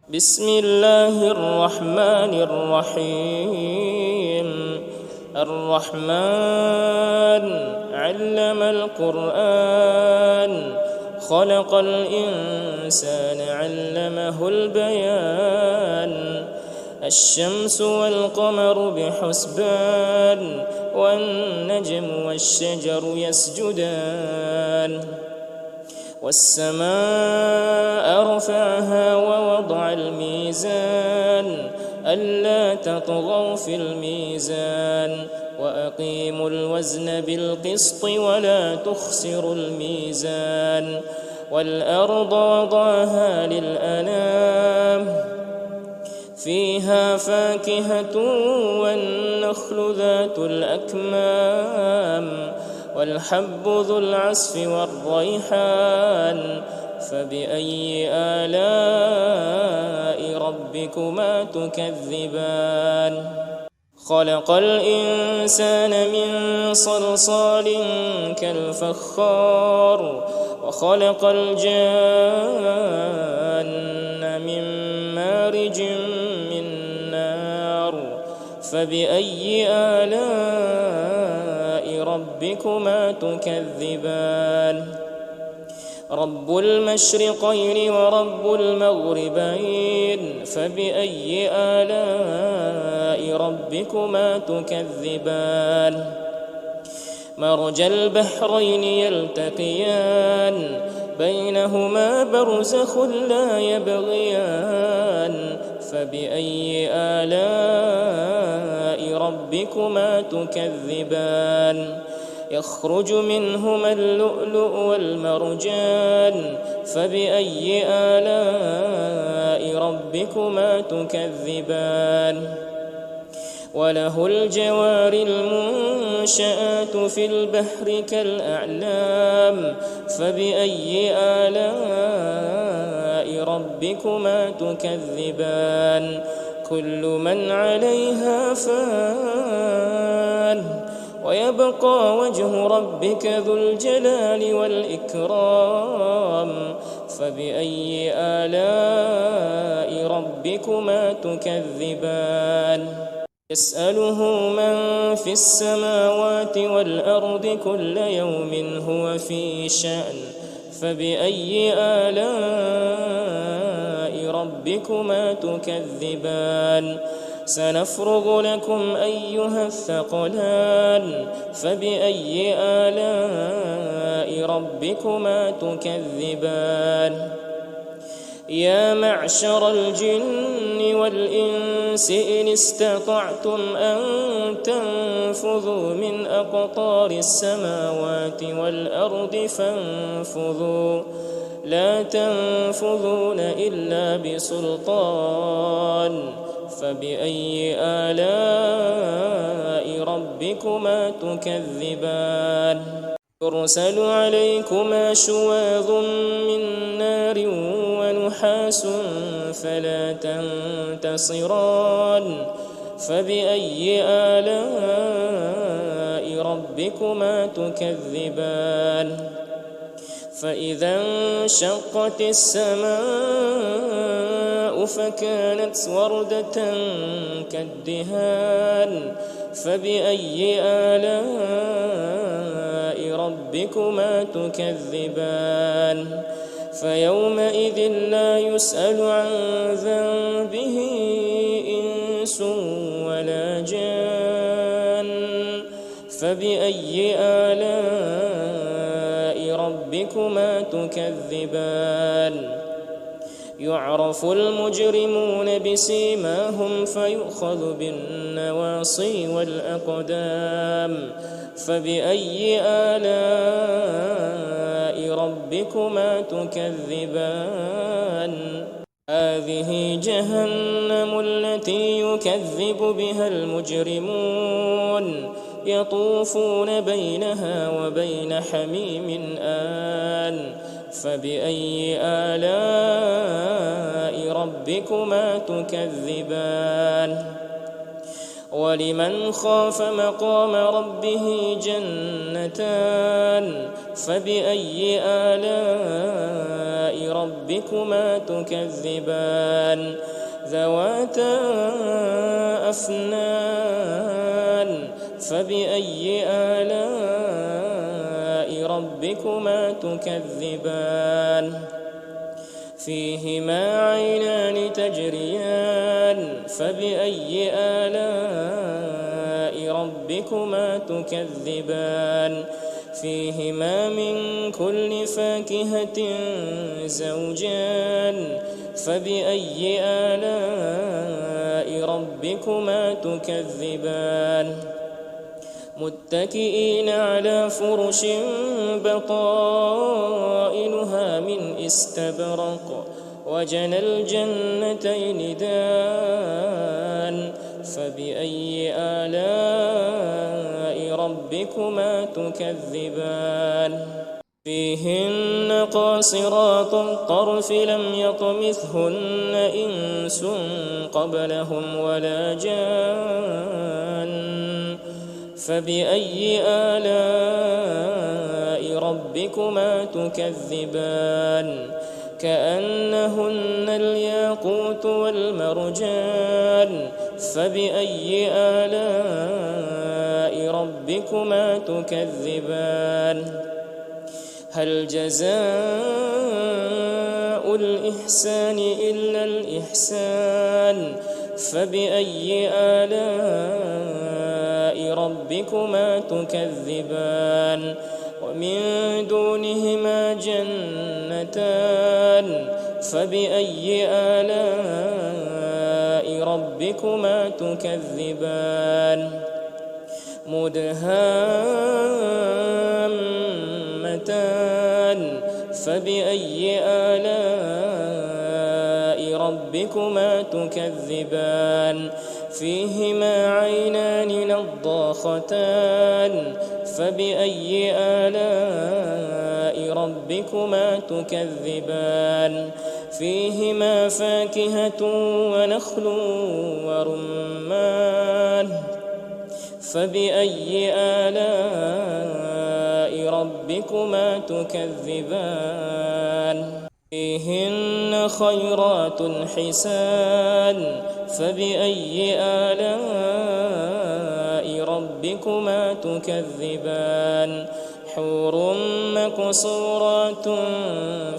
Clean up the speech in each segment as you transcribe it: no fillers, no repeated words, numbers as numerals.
بسم الله الرحمن الرحيم. الرحمن علم القرآن، خلق الإنسان علمه البيان. الشمس والقمر بحسبان، والنجم والشجر يسجدان. والسماء رفعها ووضع الميزان، ألا تطغوا في الميزان، وأقيموا الوزن بالقسط ولا تخسروا الميزان. والأرض وضعها للأنام، فيها فاكهة والنخل ذات الأكمام، والحب ذو العصف والريحان. فبأي آلاء ربكما تكذبان؟ خلق الإنسان من صلصال كالفخار، وخلق الجان من مارج من نار. فبأي آلاء ربكما تكذبان؟ رب المشرقين ورب المغربين، فبأي آلاء ربكما تكذبان؟ مرج البحرين يلتقيان، بينهما برزخ لا يبغيان. فبأي آلاء ربكما تكذبان؟ يخرج منهما اللؤلؤ والمرجان. فبأي آلاء ربكما تكذبان؟ وله الجوار المنشآت في البحر كالأعلام. فبأي آلاء ربكما تكذبان؟ كل من عليها فان، ويبقى وجه ربك ذو الجلال والإكرام. فبأي آلاء ربكما تكذبان؟ يسأله من في السماوات والأرض كل يوم هو في شأن. فبأي آلاء ربكما تكذبان؟ سنفرغ لكم أيها الثقلان. فبأي آلاء ربكما تكذبان؟ يا معشر الجن والإنس إن استطعتم أن تنفذوا من أقطار السماوات والأرض فانفذوا، لا تنفذون إلا بسلطان. فبأي آلاء ربكما تكذبان؟ يرسل عليكما شواظ من نار ونحاس فلا تنتصران. فبأي آلاء ربكما تكذبان؟ فإذا انشقت السماء فكانت وردة كالدهان. فبأي آلاء ربكما تكذبان؟ فيومئذ لا يسأل عن ذنبه إنس ولا جان. فبأي آلاء ربكما تكذبان؟ يعرف المجرمون بسيماهم فيؤخذ بالنواصي والأقدام. فبأي آلاء ربكما تكذبان؟ هذه جهنم التي يكذب بها المجرمون، يطوفون بينها وبين حميم آن. فبأي آلاء ربكما تكذبان؟ ولمن خاف مقام ربه جنتان فبأي آلاء ربكما تكذبان ذواتا أفنان فبأي آلاء ربكما تكذبان فيهما عينان تجريان فبأي آلاء ربكما تكذبان فيهما من كل فاكهة زوجان فبأي آلاء ربكما تكذبان متكئين على فرش بطائنها من استبرق وجنى الجنتين دان فبأي آلاء ربكما تكذبان فيهن قاصرات الطرف لم يطمثهن إنس قبلهم ولا جان فبأي آلاء ربكما تكذبان كأنهن الياقوت والمرجان فبأي آلاء ربكما تكذبان هل جزاء الإحسان إلا الإحسان فبأي آلاء ربكما تكذبان ومن دونهما جنتان فبأي آلاء ربكما تكذبان مدهامتان فبأي آلاء ربكما تكذبان فيهما عينان نضاختان فبأي آلاء ربكما تكذبان فيهما فاكهة ونخل ورمان فبأي آلاء ربكما تكذبان فيهن خيرات حسان فبأي آلاء ربكما تكذبان حور مقصورات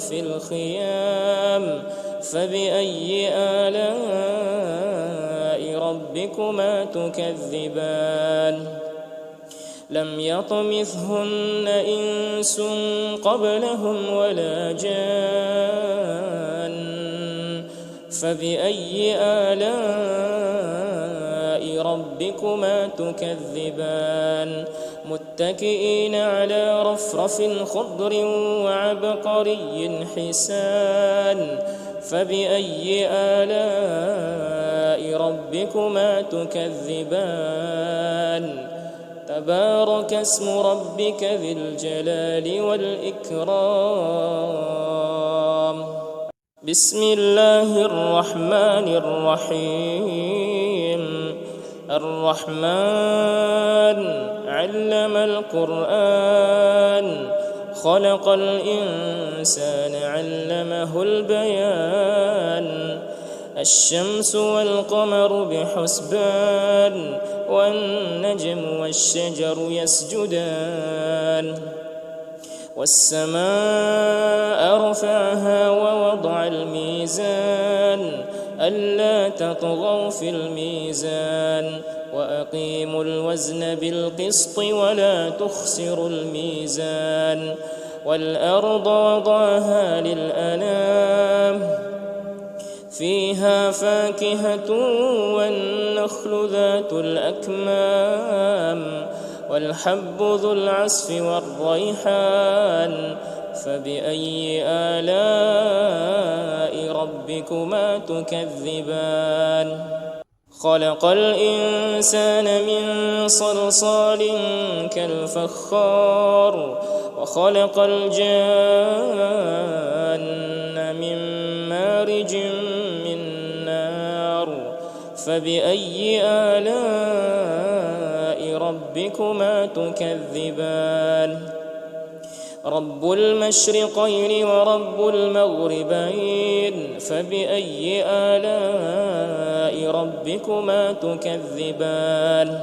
في الخيام فبأي آلاء ربكما تكذبان لم يطمثهن إنس قبلهم ولا جان فبأي آلاء ربكما تكذبان متكئين على رفرف خضر وعبقري حسان فبأي آلاء ربكما تكذبان تبارك اسم ربك ذي الجلال والإكرام بسم الله الرحمن الرحيم الرحمن علم القرآن خلق الإنسان علمه البيان الشمس والقمر بحسبان والنجم والشجر يسجدان والسماء رفعها ووضع الميزان ألا تطغوا في الميزان وأقيموا الوزن بالقسط ولا تخسروا الميزان والأرض وضعها للأنام فيها فاكهة والنخل ذات الأكمام والحب ذو العصف والريحان فبأي آلاء ربكما تكذبان خلق الإنسان من صلصال كالفخار وخلق الجان من مارج من نار فبأي آلاء ربكما تكذبان رب المشرقين ورب المغربين فبأي آلاء ربكما تكذبان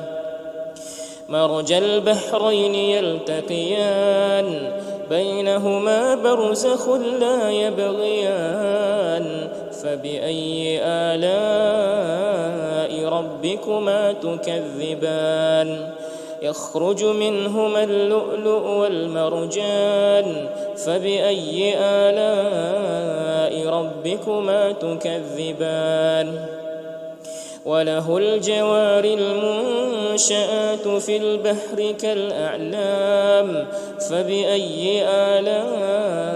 مرج البحرين يلتقيان بينهما برزخ لا يبغيان فبأي آلاء ربكما تكذبان يخرج منهما اللؤلؤ والمرجان فبأي آلاء ربكما تكذبان وله الجوار المنشآت في البحر كالأعلام فبأي آلاء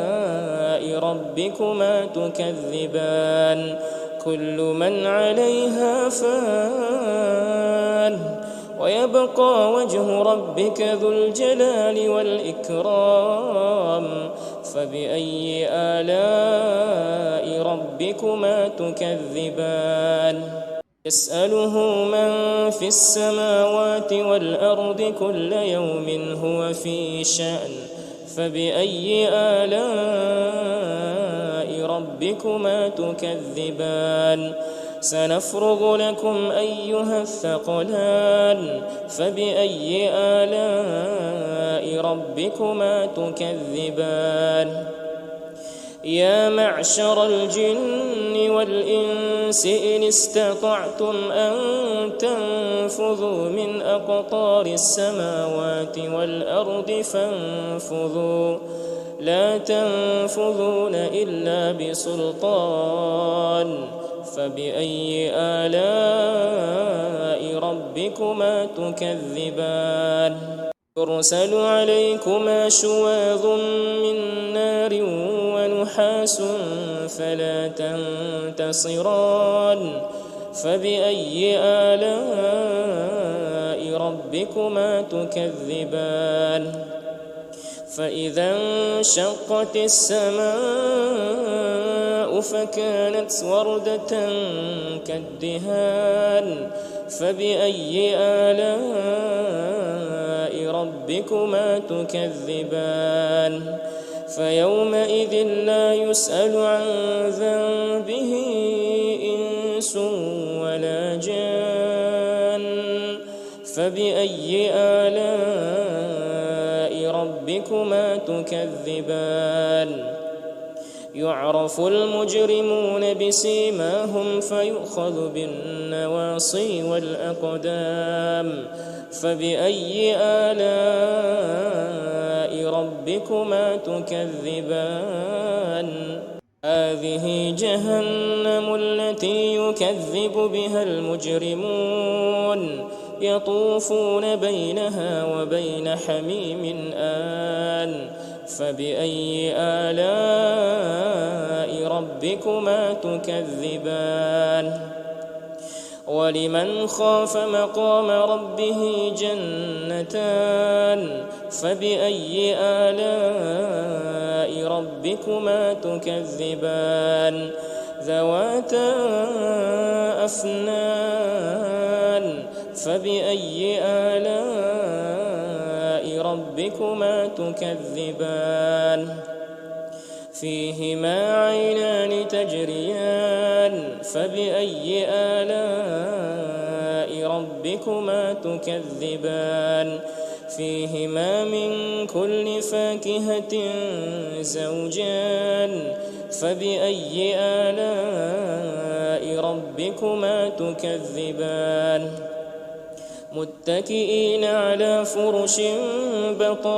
ربكما تكذبان كل من عليها فان ويبقى وجه ربك ذو الجلال والإكرام فبأي آلاء ربكما تكذبان يسأله من في السماوات والأرض كل يوم هو في شأن فبأي آلاء ربكما تكذبان سنفرغ لكم أيها الثقلان فبأي آلاء ربكما تكذبان يا معشر الجن والإنس إن استطعتم أن تنفذوا من أقطار السماوات والأرض فانفذوا لا تنفذون إلا بسلطان فبأي آلاء ربكما تكذبان يرسل عليكما شواظ من نار ونحاس فلا تنتصران فبأي آلاء ربكما تكذبان فإذا انشقت السماء فكانت وردة كالدهان فبأي آلاء ربكما تكذبان فيومئذ لا يسأل عن ذنبه إنس ولا جان فبأي آلاء ربكما تكذبان يعرف المجرمون بسيماهم فيؤخذ بالنواصي والأقدام فبأي آلاء ربكما تكذبان هذه جهنم التي يكذب بها المجرمون يطوفون بينها وبين حميم آن فبأي آلاء ربكما تكذبان ولمن خاف مقام ربه جنتان فبأي آلاء ربكما تكذبان ذواتا أفنان فبأي آلاء ربكما تكذبان فيهما عينان تجريان فبأي آلاء ربكما تكذبان فيهما من كل فاكهة زوجان فبأي آلاء ربكما تكذبان متكئين على فرش بطائنها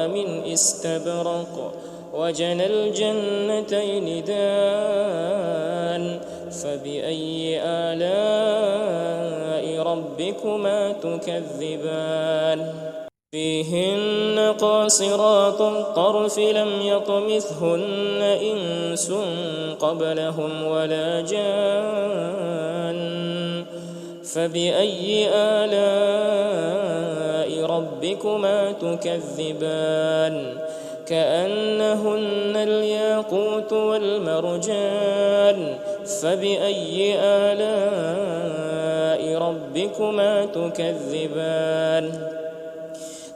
من استبرق وجنى الجنتين دان فبأي آلاء ربكما تكذبان فيهن قاصرات الطرف لم يطمثهن إنس قبلهم ولا جان فبأي آلاء ربكما تكذبان كأنهن الياقوت والمرجان فبأي آلاء ربكما تكذبان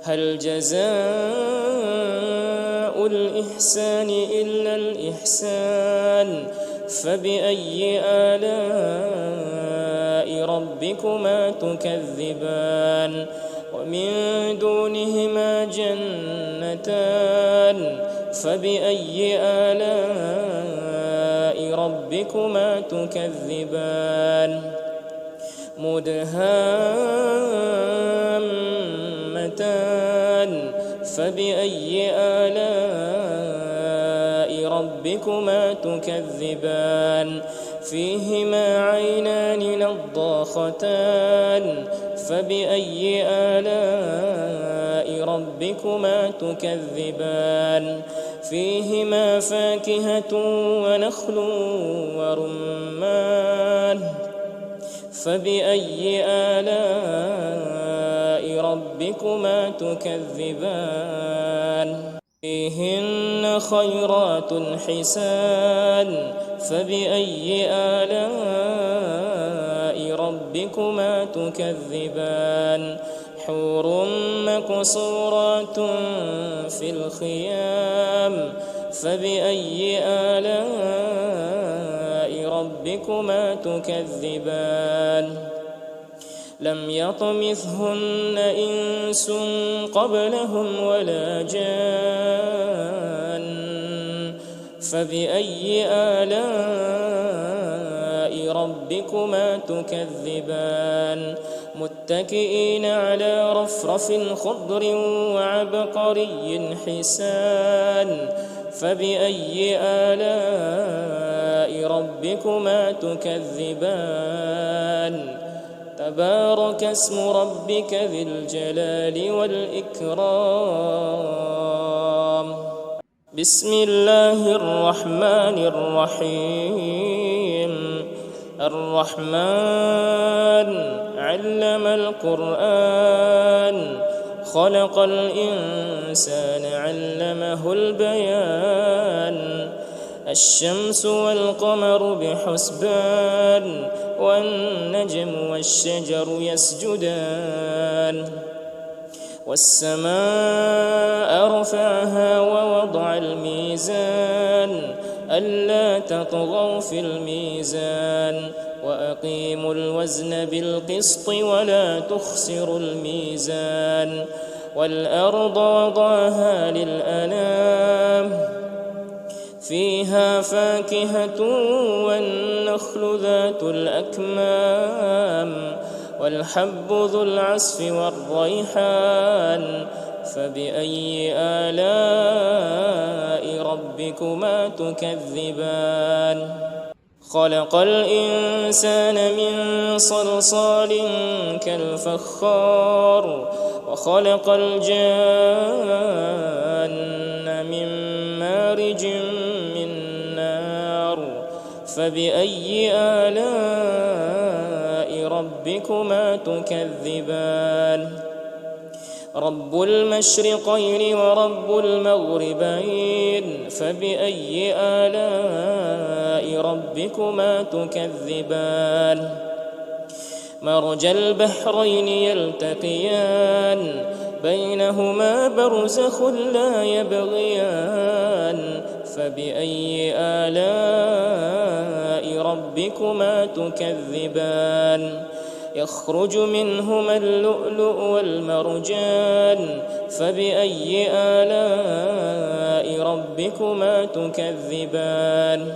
هل جزاء الإحسان إلا الإحسان فبأي آلاء ربكما تكذبان ومن دونهما جنتان فبأي آلاء ربكما تكذبان مدهامتان فبأي آلاء ربكما تكذبان فيهما عينان نضاختان فبأي آلاء ربكما تكذبان فيهما فاكهة ونخل ورمان فبأي آلاء ربكما تكذبان فيهن خيرات حسان فبأي آلاء ربكما تكذبان حور مقصورات في الخيام فبأي آلاء ربكما تكذبان لم يطمثهن إنس قبلهم ولا جان فبأي آلاء ربكما تكذبان متكئين على رفرف خضر وعبقري حسان فبأي آلاء ربكما تكذبان تبارك اسم ربك ذي الجلال والإكرام بسم الله الرحمن الرحيم الرحمن علم القرآن خلق الإنسان علمه البيان الشمس والقمر بحسبان والنجم والشجر يسجدان والسماء رفعها ووضع الميزان ألا تطغوا في الميزان وأقيموا الوزن بالقسط ولا تخسروا الميزان والأرض وضعها للأنام فيها فاكهة والنخل ذات الأكمام والحب ذو العصف والريحان فبأي آلاء ربكما تكذبان خلق الإنسان من صلصال كالفخار وخلق الجان من مارج من نار فبأي آلاء ربكما تكذبان رب المشرقين ورب المغربين فبأي آلاء ربكما تكذبان مرج البحرين يلتقيان بينهما برزخ لا يبغيان فبأي آلاء ربكما تكذبان يخرج منهما اللؤلؤ والمرجان فبأي آلاء ربكما تكذبان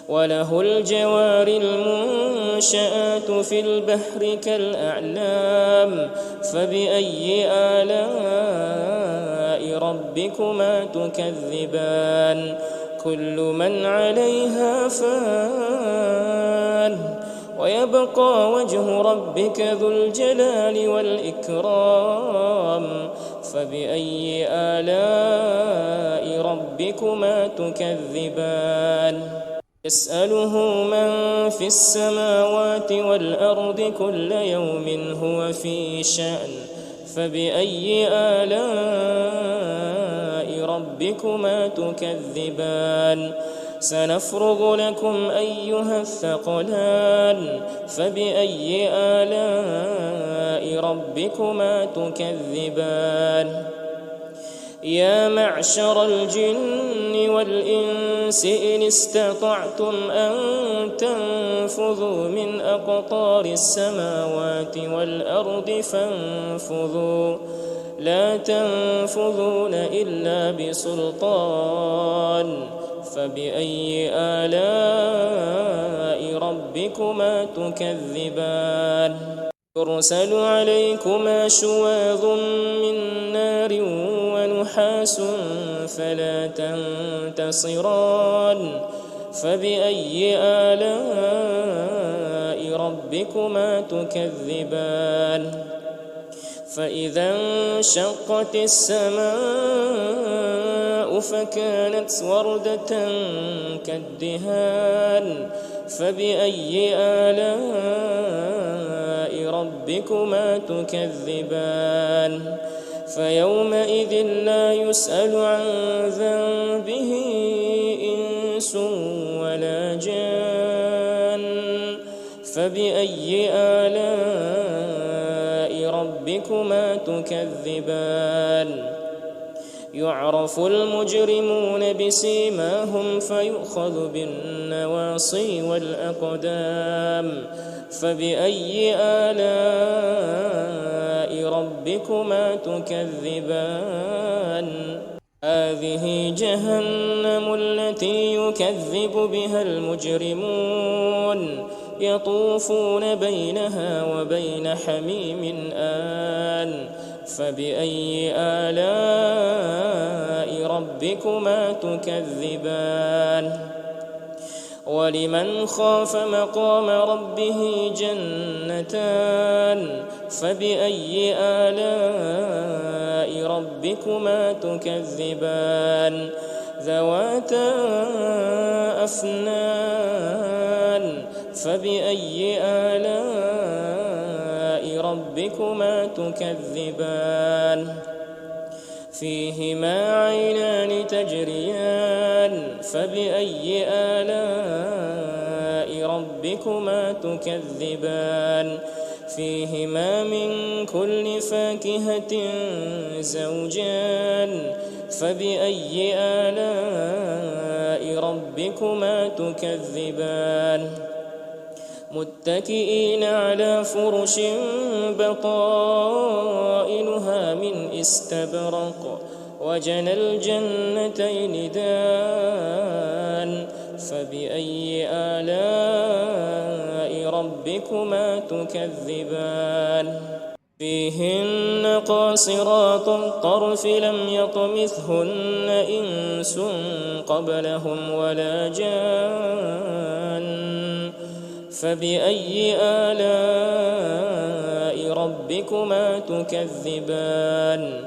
وله الجوار المنشآت في البحر كالأعلام فبأي آلاء ربكما تكذبان كل من عليها فان ويبقى وجه ربك ذو الجلال والإكرام فبأي آلاء ربكما تكذبان يسأله من في السماوات والأرض كل يوم هو في شأن فبأي آلاء ربكما تكذبان سنفرغ لكم أيها الثقلان فبأي آلاء ربكما تكذبان يا معشر الجن والإنس إن استطعتم أن تنفذوا من أقطار السماوات والأرض فانفذوا لا تنفذون إلا بسلطان فبأي آلاء ربكما تكذبان يرسل عليكما شواظ من نار ونحاس فلا تنتصران فبأي آلاء ربكما تكذبان فإذا انشقت السماء فكانت وردة كالدهان فبأي آلاء ربكما تكذبان فيومئذ لا يسأل عن ذنبه إنس ولا جان فبأي آلاء ربكما تكذبان يعرف المجرمون بسيماهم فيؤخذ بالنواصي والأقدام فبأي آلاء ربكما تكذبان هذه جهنم التي يكذب بها المجرمون يطوفون بينها وبين حميم آن فبأي آلاء ربكما تكذبان ولمن خاف مقام ربه جنتان فبأي آلاء ربكما تكذبان ذواتا أفنان فبأي آلاء ربكما تكذبان فيهما عينان تجريان فبأي آلاء ربكما تكذبان فيهما من كل فاكهة زوجان فبأي آلاء ربكما تكذبان متكئين على فرش بطائنها من استبرق وجنى الجنتين دان فبأي آلاء ربكما تكذبان فيهن قاصرات الطرف لم يطمثهن إنس قبلهم ولا جان فبأي آلاء ربكما تكذبان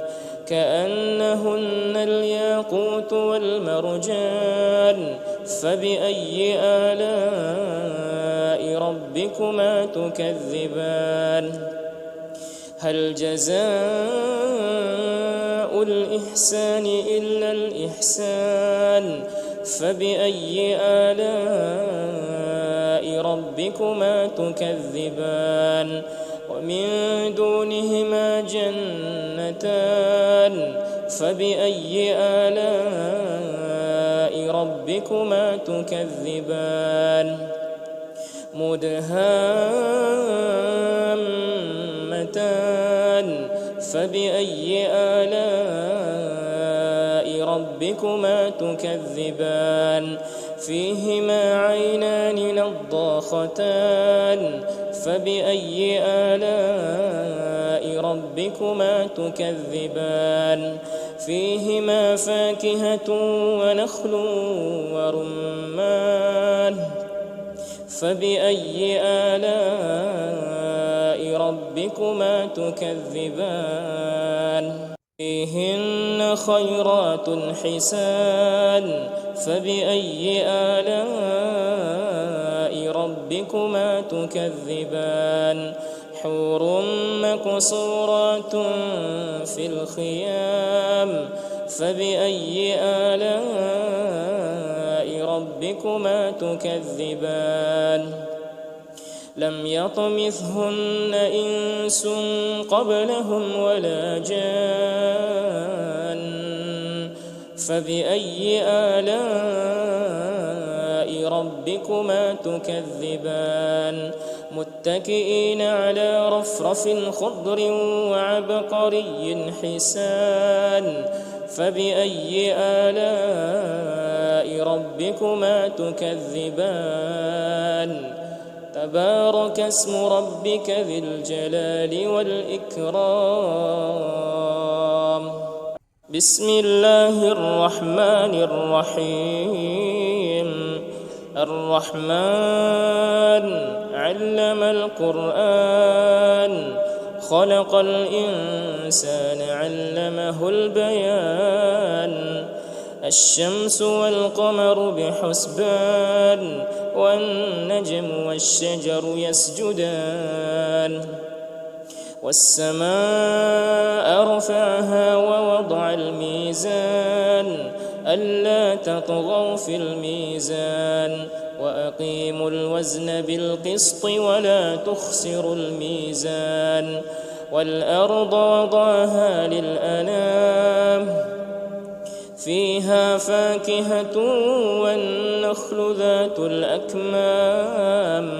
كأنهن الياقوت والمرجان فبأي آلاء ربكما تكذبان هل جزاء الإحسان إلا الإحسان فبأي آلاء ربكما تكذبان ومن دونهما جنتان فبأي آلاء ربكما تكذبان مدهامتان فبأي آلاء ربكما تكذبان فيهما عينان نضاختان فبأي آلاء ربكما تكذبان فيهما فاكهة ونخل ورمان فبأي آلاء ربكما تكذبان فيهن خيرات حسان فبأي آلاء ربكما تكذبان حور مقصورات في الخيام فبأي آلاء ربكما ربكما تكذبان لم يطمثهن إنس قبلهم ولا جان فبأي آلاء ربكما تكذبان متكئين على رفرف خضر وعبقري حسان فبأي آلاء ربكما تكذبان تبارك اسم ربك ذي الجلال والإكرام بسم الله الرحمن الرحيم الرحمن علم القرآن خلق الإنسان علمه البيان الشمس والقمر بحسبان والنجم والشجر يسجدان والسماء رفعها ووضع الميزان ألا تطغوا في الميزان وأقيموا الوزن بالقسط ولا تخسروا الميزان والأرض وضعها للأنام فيها فاكهة والنخل ذات الأكمام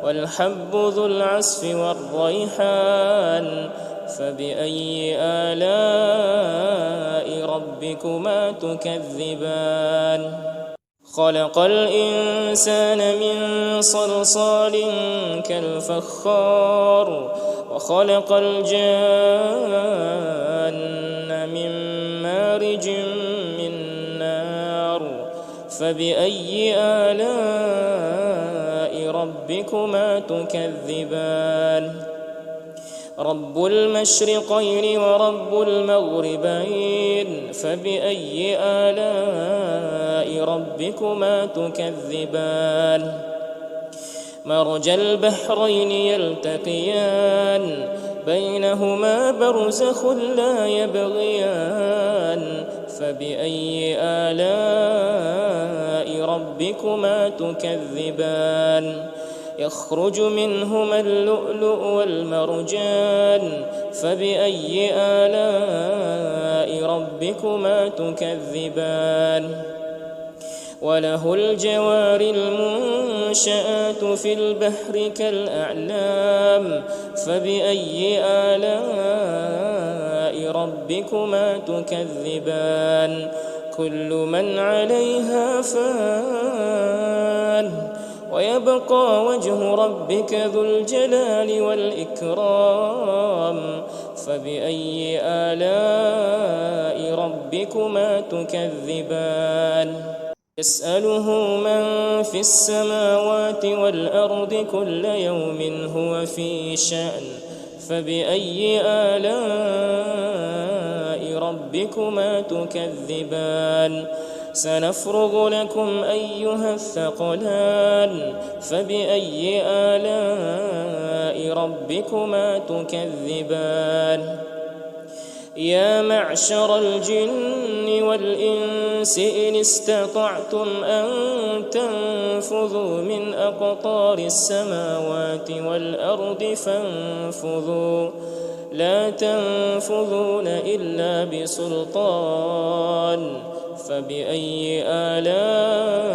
والحب ذو العصف والريحان فبأي آلاء ربكما تكذبان خلق الإنسان من صلصال كالفخار وخلق الجان من مارج من نار فبأي آلاء ربكما تكذبان رب المشرقين ورب المغربين فبأي آلاء ربكما تكذبان مرج البحرين يلتقيان بينهما برزخ لا يبغيان فبأي آلاء ربكما تكذبان يخرج منهما اللؤلؤ والمرجان فبأي آلاء ربكما تكذبان وله الجوار المنشآت في البحر كالأعلام فبأي آلاء ربكما تكذبان كل من عليها فان ويبقى وجه ربك ذو الجلال والإكرام فبأي آلاء ربكما تكذبان يسأله من في السماوات والأرض كل يوم هو في شأن فبأي آلاء ربكما تكذبان سنفرغ لكم أيها الثقلان فبأي آلاء ربكما تكذبان يا معشر الجن والإنس إن استطعتم أن تنفذوا من أقطار السماوات والأرض فانفذوا لا تنفذون إلا بسلطان فبأي آلاء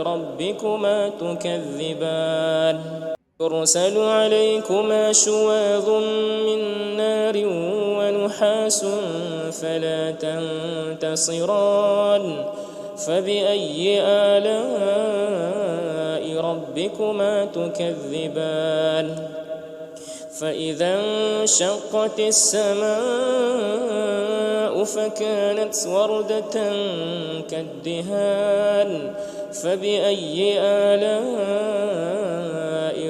ربكما تكذبان يرسل عليكما شواظ من نار ونحاس فلا تنتصران فبأي آلاء ربكما تكذبان فإذا انشقت السماء فكانت وردة كالدهان فبأي آلاء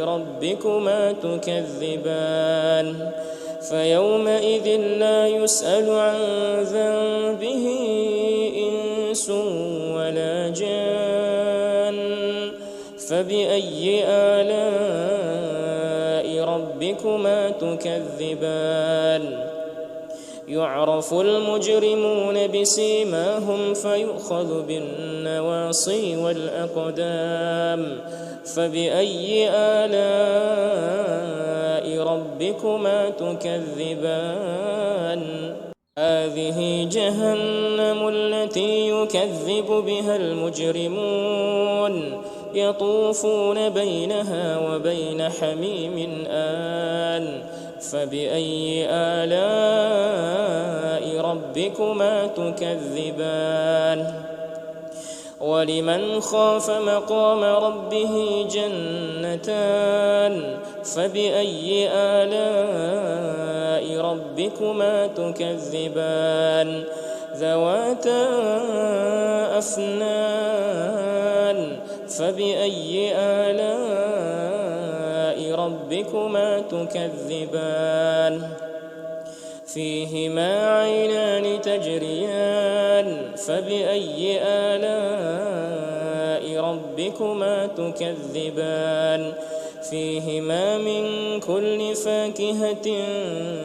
ربكما تكذبان فيومئذ لا يسأل عن ذنبه إنس ولا جان فبأي آلاء ربكما تكذبان يعرف المجرمون بسيماهم فيؤخذ بالنواصي والأقدام فبأي آلاء ربكما تكذبان هذه جهنم التي يكذب بها المجرمون يطوفون بينها وبين حميم آن فبأي آلاء ربكما تكذبان ولمن خاف مقام ربه جنتان فبأي آلاء ربكما تكذبان ذواتا أفنان فبأي آلاء ربكما تكذبان فيهما عينان تجريان فبأي آلاء ربكما تكذبان فيهما من كل فاكهة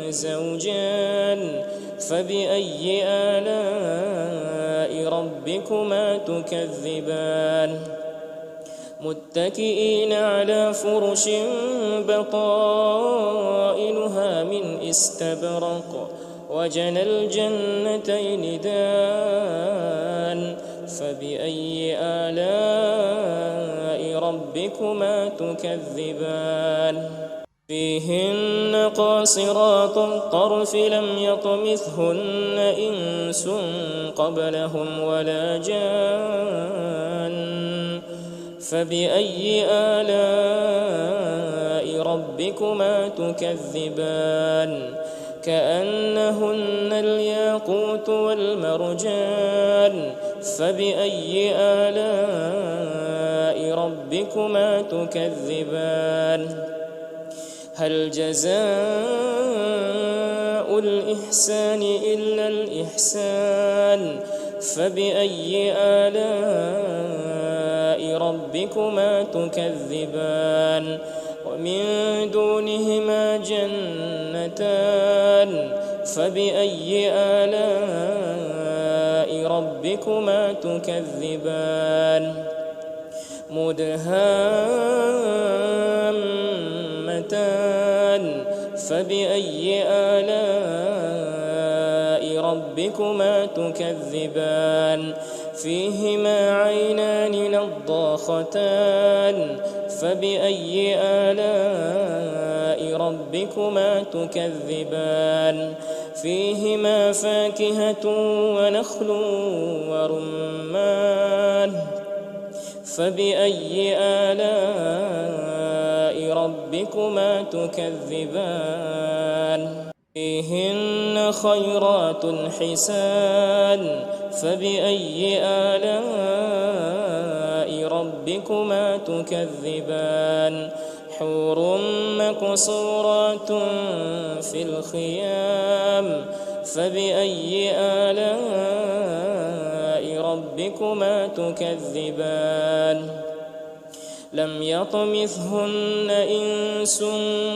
زوجان فبأي آلاء ربكما تكذبان متكئين على فرش بطائنها من استبرق وجنى الجنتين دان فبأي آلاء ربكما تكذبان فيهن قاصرات الطرف لم يطمثهن إنس قبلهم ولا جان فبأي آلاء ربكما تكذبان كأنهن الياقوت والمرجان فبأي آلاء ربكما تكذبان هل جزاء الإحسان إلا الإحسان فبأي آلاء ربكما تكذبان ومن دونهما جنتان فبأي آلاء ربكما تكذبان مدهامتان فبأي آلاء ربكما تكذبان فيهما عينان نضاختان فبأي آلاء ربكما تكذبان فيهما فاكهة ونخل ورمان فبأي آلاء ربكما تكذبان فيهن خيرات حسان فبأي آلاء ربكما تكذبان حور مقصورات في الخيام فبأي آلاء ربكما تكذبان لم يطمثهن إنس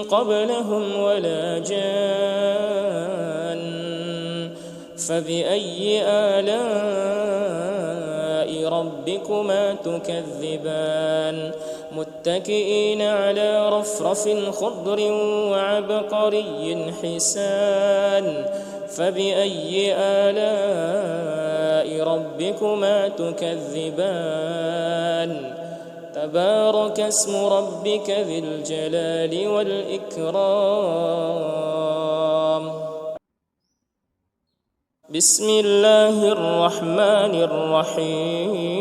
قبلهم ولا جان فبأي آلاء ربكما تكذبان متكئين على رفرف خضر وعبقري حسان فبأي آلاء ربكما تكذبان تبارك اسم ربك ذي الجلال والإكرام بسم الله الرحمن الرحيم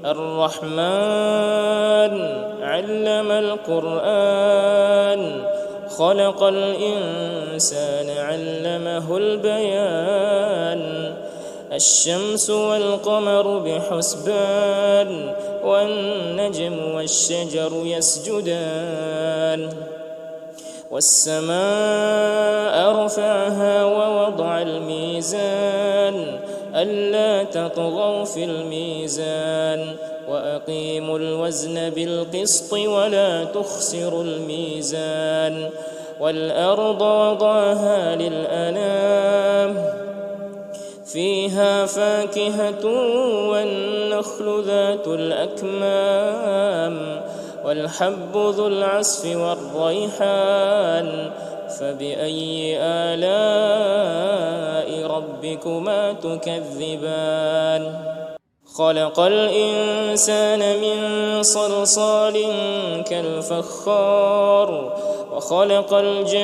الرحمن علم القرآن خلق الإنسان علمه البيان الشمس والقمر بحسبان والنجم والشجر يسجدان والسماء رفعها ووضع الميزان ألا تطغوا في الميزان وأقيموا الوزن بالقسط ولا تخسروا الميزان والأرض وضعها للأنام فيها فاكهة والنخل ذات الأكمام والحب ذو العصف والريحان فبأي آلاء ربكما تكذبان خلق الإنسان من صلصال كالفخار وخلق الجان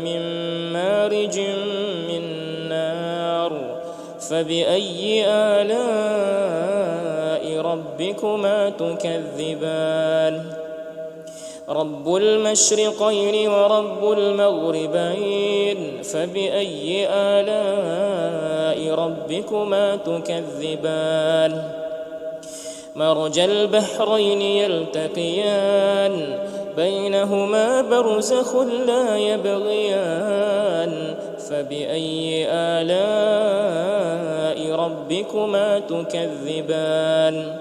من مارج من نار فبأي آلاء ربكما تكذبان رب المشرقين ورب المغربين فبأي آلاء ربكما تكذبان مرج البحرين يلتقيان بينهما برزخ لا يبغيان فبأي آلاء ربكما تكذبان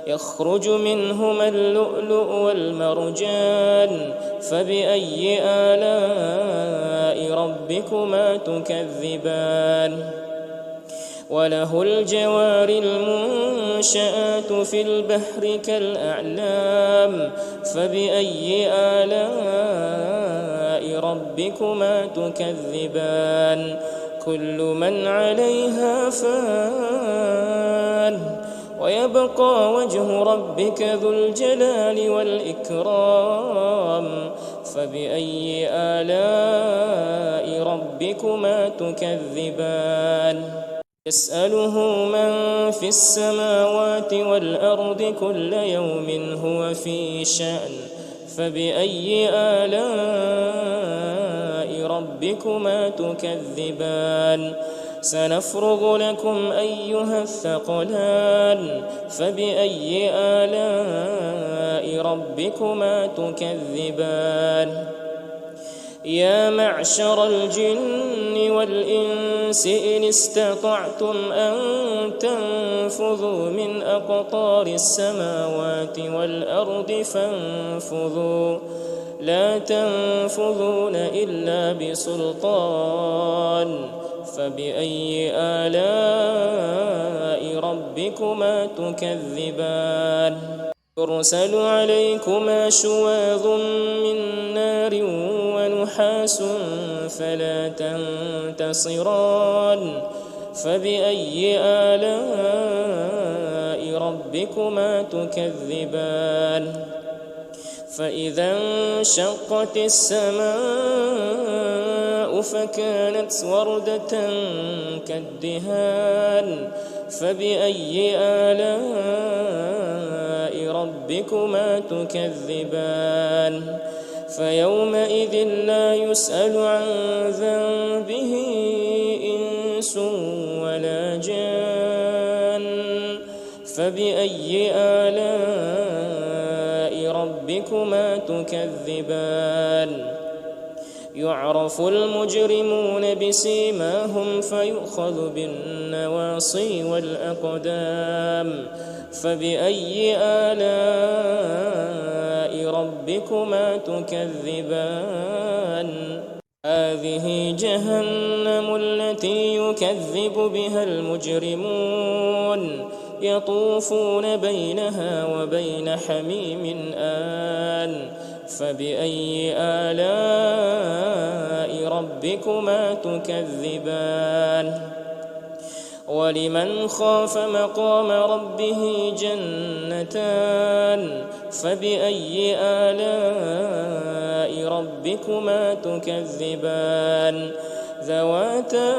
يخرج منهما اللؤلؤ والمرجان فبأي آلاء ربكما تكذبان وله الجوار المنشآت في البحر كالأعلام فبأي آلاء ربكما تكذبان كل من عليها فان ويبقى وجه ربك ذو الجلال والإكرام فبأي آلاء ربكما تكذبان يسأله من في السماوات والأرض كل يوم هو في شأن فبأي آلاء ربكما تكذبان سنفرغ لكم أيها الثقلان فبأي آلاء ربكما تكذبان يا معشر الجن والإنس إن استطعتم أن تنفذوا من أقطار السماوات والأرض فانفذوا لا تنفذون إلا بسلطان فبأي آلاء ربكما تكذبان يرسل عليكما شواظ من نار ونحاس فلا تنتصران فبأي آلاء ربكما تكذبان فإذا انشقت السماء فكانت وردة كالدهان فبأي آلاء ربكما تكذبان فيومئذ لا يسأل عن ذنبه إنس ولا جان فبأي آلاء ربكما تكذبان يعرف المجرمون بسيماهم فيؤخذ بالنواصي والأقدام فبأي آلاء ربكما تكذبان هذه جهنم التي يكذب بها المجرمون يطوفون بينها وبين حميم آن فبأي آلاء ربكما تكذبان ولمن خاف مقام ربه جنتان فبأي آلاء ربكما تكذبان ذواتا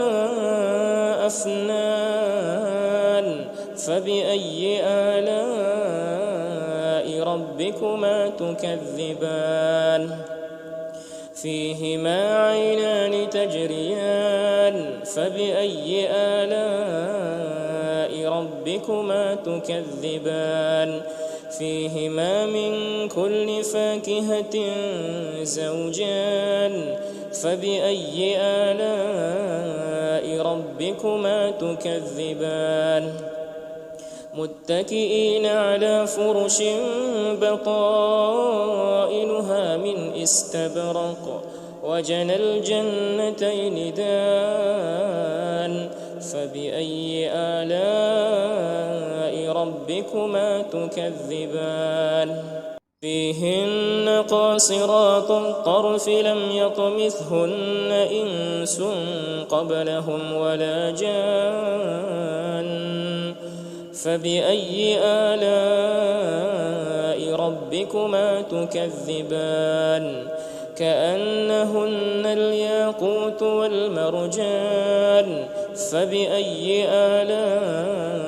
أفنان فبأي آلاء ربكما تكذبان فيهما عينان تجريان فبأي آلاء ربكما تكذبان فيهما من كل فاكهة زوجان فبأي آلاء ربكما تكذبان متكئين على فرش بطائنها من استبرق وجنى الجنتين دان فبأي آلاء ربكما تكذبان فيهن قاصرات الطرف لم يطمثهن إنس قبلهم ولا جان فبأي آلاء ربكما تكذبان كأنهن الياقوت والمرجان فبأي آلاء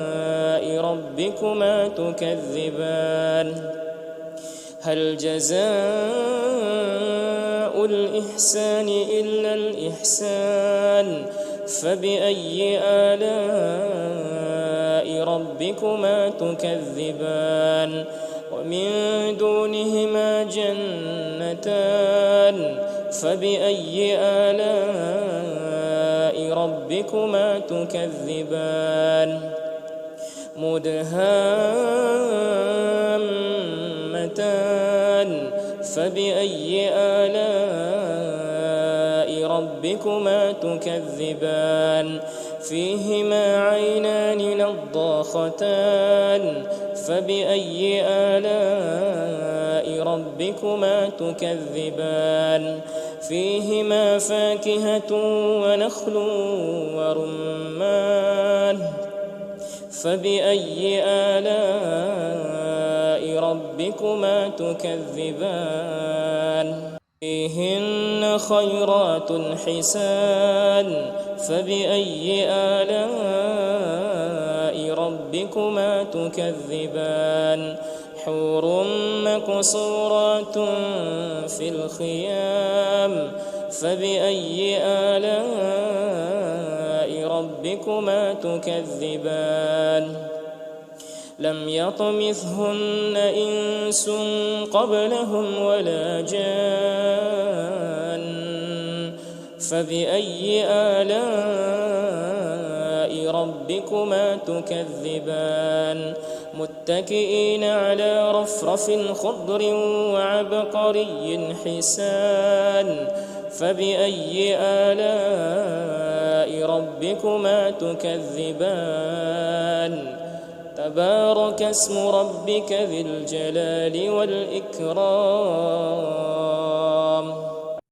ربكما تكذبان هل جزاء الإحسان إلا الإحسان فبأي آلاء ربكما تكذبان ومن دونهما جنتان فبأي آلاء ربكما تكذبان مدهامتان فبأي آلاء ربكما تكذبان فيهما عينان نضاختان فبأي آلاء ربكما تكذبان فيهما فاكهة ونخل ورمان فبأي آلاء ربكما تكذبان فيهن خيرات حسان فبأي آلاء ربكما تكذبان حور مقصورات في الخيام فبأي آلاء ربكما تكذبان لم يطمثهن إنس قبلهم ولا جان فبأي آلاء ربكما تكذبان متكئين على رفرف خضر وعبقري حسان فبأي آلاء ربكما تكذبان تبارك اسم ربك ذي الجلال والإكرام